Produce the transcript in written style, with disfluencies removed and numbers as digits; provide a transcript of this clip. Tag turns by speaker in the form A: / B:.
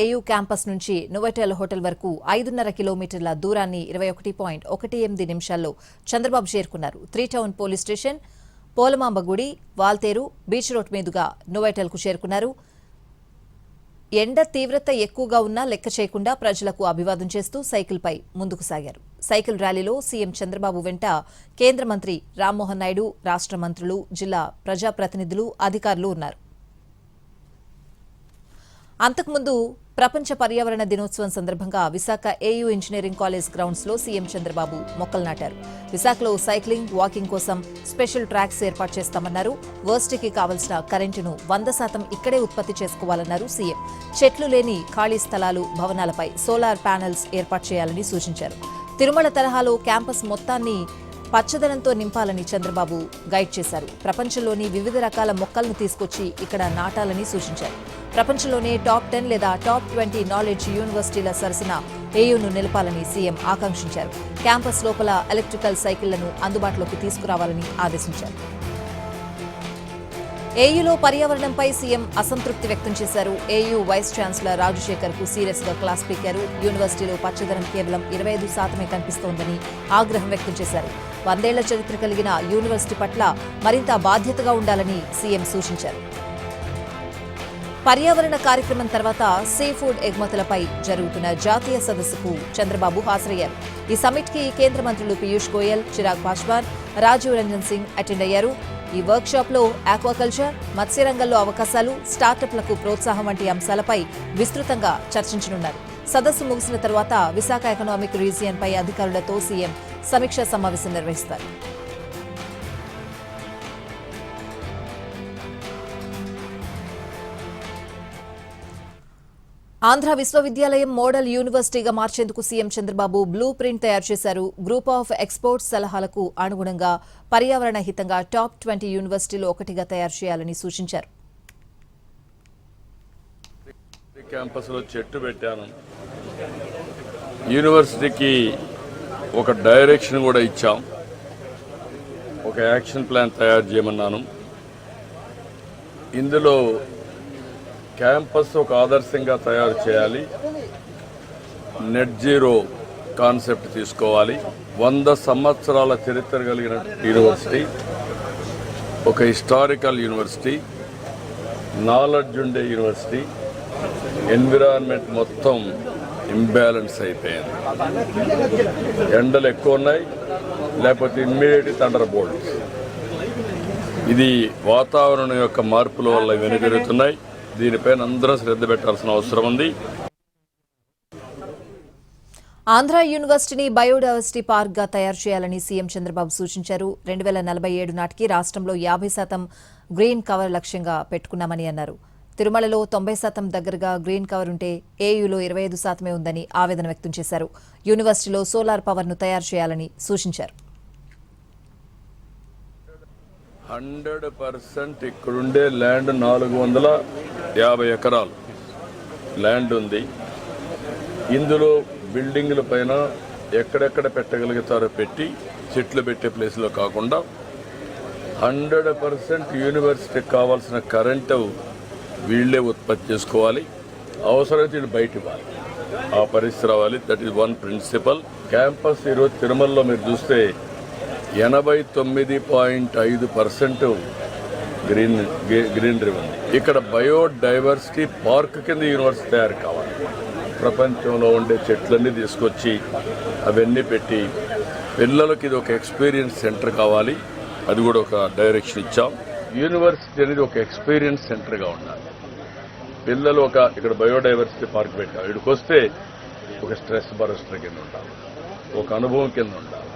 A: AU campus నుంచి Novotel hotel వరకు 5.5 కిలోమీటర్ల దూరాన్ని 21.18 నిమిషాల్లో చంద్రబాబు చేరుకున్నారు. 3 టౌన్ పోలీస్ స్టేషన్, పోలమాంబ గుడి, వాల్తేరు, బీచ్ రోడ్ మీదుగా నోవోటెల్కు చేరుకున్నారు. ఎండ తీవ్రత ఎక్కువగా ఉన్నా లెక్క చేయకుండా ప్రజలకు అభివాదం చేస్తూ సైకిల్పై ముందుకు సాగారు. సైకిల్ ర్యాలీలో సీఎం చంద్రబాబు వెంట కేంద్ర మంత్రి రామ్మోహన్ నాయుడు, రాష్ట్ర మంత్రులు, జిల్లా ప్రజాప్రతినిధులు, అధికారులు ఉన్నారు. అంతకుముందు ప్రపంచ పర్యావరణ దినోత్సవం సందర్భంగా Visakha AU engineering college grounds లో సీఎం చంద్రబాబు మొక్కలు నాటారు. విశాఖలో సైక్లింగ్, వాకింగ్ కోసం స్పెషల్ ట్రాక్స్ ఏర్పాటు చేస్తామన్నారు. వర్సిటీకి కావలసిన కరెంటును 100% ఇక్కడే ఉత్పత్తి చేసుకోవాలన్నారు సీఎం. చెట్లు లేని ఖాళీ స్థలాలు, భవనాలపై సోలార్ ప్యానెల్స్ ఏర్పాటు చేయాలని సూచించారు. తిరుమల తరహాలో క్యాంపస్ మొత్తాన్ని పచ్చదనంతో నింపాలని చంద్రబాబు గైడ్ చేశారు. ప్రపంచంలోని వివిధ రకాల మొక్కలను తీసుకొచ్చి ఇక్కడ నాటాలని సూచించారు. ప్రపంచంలోనే టాప్ 10 లేదా టాప్ 20 నాలెడ్జ్ యూనివర్సిటీల సరసన ఏయూను నిలపాలని సీఎం ఆకాంక్షించారు. క్యాంపస్ లోపల ఎలక్ట్రికల్ సైకిళ్లను అందుబాటులోకి తీసుకురావాలని ఆదేశించారు. ఏయూలో పర్యావరణంపై సీఎం అసంతృప్తి వ్యక్తం చేశారు. ఏయూ వైస్ ఛాన్సలర్ రాజశేఖర్ కు సీరియస్ గా క్లాస్ పీకారు. యూనివర్సిటీలో పచ్చదనం కేవలం 25% కనిపిస్తోందని ఆగ్రహం వ్యక్తం చేశారు. 100 ఏళ్ల చరిత్ర కలిగిన యూనివర్సిటీ పట్ల మరింత బాధ్యతగా ఉండాలని సీఎం సూచించారు. పర్యావరణ కార్యక్రమం తర్వాత సీ ఫుడ్ ఎగుమతులపై జరుగుతున్న జాతీయ సదస్సుకు చంద్రబాబు హాజరయ్యారు. ఈ సమిట్ కి కేంద్ర మంత్రులు పీయూష్ గోయల్, చిరాగ్ పాస్వాన్, రాజీవ్ రంజన్ సింగ్ అటెండ్ అయ్యారు. ఈ వర్క్ షాప్ లో ఆక్వాకల్చర్, మత్స్యరంగంలో అవకాశాలు, స్టార్టప్లకు ప్రోత్సాహం వంటి అంశాలపై విస్తృతంగా చర్చించనున్నారు. సదస్సు ముగిసిన తర్వాత విశాఖ ఎకనామిక్ రీజియన్ పై అధికారులతో సీఎం సమీక్షా సమావేశం నిర్వహిస్తారు. ఆంధ్ర విశ్వవిద్యాలయం మోడల్ యూనివర్సిటీగా మార్చేందుకు సీఎం చంద్రబాబు బ్లూ ప్రింట్ తయారు చేశారు. గ్రూప్ ఆఫ్ ఎక్స్పర్ట్స్ సలహాలకు అనుగుణంగా పర్యావరణ హితంగా టాప్ 20 యూనివర్సిటీలో ఒకటిగా తయారు చేయాలని సూచించారు.
B: క్యాంపస్లో చెట్టు పెట్టాను. యూనివర్సిటీకి ఒక డైరెక్షన్ కూడా ఇచ్చాం. ఒక యాక్షన్ ప్లాన్ తయారు చేయమన్నాను. ఇందులో క్యాంపస్ ఒక ఆదర్శంగా తయారు చేయాలి. నెట్ జీరో కాన్సెప్ట్ తీసుకోవాలి. 100 సంవత్సరాల చరిత్ర కలిగిన యూనివర్సిటీ, ఒక హిస్టారికల్ యూనివర్సిటీ, నాలెడ్జ్ ఉండే యూనివర్సిటీ. ఎన్విరాన్మెంట్ మొత్తం ఇంబ్యాలెన్స్ అయిపోయింది. ఎండలు ఎక్కువ ఉన్నాయి, లేకపోతే ఇమ్మీడియట్ థండర్ బోల్ట్స్. ఇది వాతావరణం యొక్క మార్పుల వల్ల ఇవన్నీ జరుగుతున్నాయి. దీనిపైన అందరూ శ్రద్ధ పెట్టాల్సిన అవసరం ఉంది.
A: ఆంధ్ర యూనివర్సిటీని బయోడైవర్సిటీ పార్క్ గా తయారు చేయాలని సీఎం చంద్రబాబు సూచించారు. 2047 నాటికి రాష్ట్రంలో 50% గ్రీన్ కవర్ లక్ష్యంగా పెట్టుకున్నామని అన్నారు. తిరుమలలో 90% దగ్గరగా గ్రీన్ కవర్ ఉంటే ఏయూలో 25% ఉందని ఆవేదన వ్యక్తం చేశారు. యూనివర్సిటీలో సోలార్ పవర్ ను తయారు చేయాలని సూచించారు.
B: 100% ఇక్కడుండే ల్యాండ్ 450 ఎకరాలు ల్యాండ్ ఉంది. ఇందులో బిల్డింగ్ల పైన ఎక్కడెక్కడ పెట్టగలుగుతారో పెట్టి చెట్లు పెట్టే ప్లేస్లో కాకుండా 100% యూనివర్సిటీకి కావాల్సిన కరెంటు వీళ్లే ఉత్పత్తి చేసుకోవాలి. అవసరమైతే బయట ఇవ్వాలి. ఆ పరిస్థితి రావాలి. That is one principle. Campus ఈరోజు తిరుమలలో మీరు చూస్తే 89.5% గ్రీనరీ ఉంది. ఇక్కడ బయోడైవర్సిటీ పార్క్ కింద యూనివర్సిటీ తయారు కావాలి. ప్రపంచంలో ఉండే చెట్లన్నీ తీసుకొచ్చి అవన్నీ పెట్టి పిల్లలకి ఇది ఒక ఎక్స్పీరియన్స్ సెంటర్ కావాలి. అది కూడా ఒక డైరెక్షన్ ఇచ్చాం. యూనివర్సిటీ అనేది ఒక ఎక్స్పీరియన్స్ సెంటర్గా ఉండాలి. పిల్లలు ఇక్కడ బయోడైవర్సిటీ పార్క్ పెట్టాలి. ఇక్కడికి వస్తే ఒక స్ట్రెస్ బరస్టర్ కింద ఉండాలి, ఒక అనుభవం కింద ఉండాలి.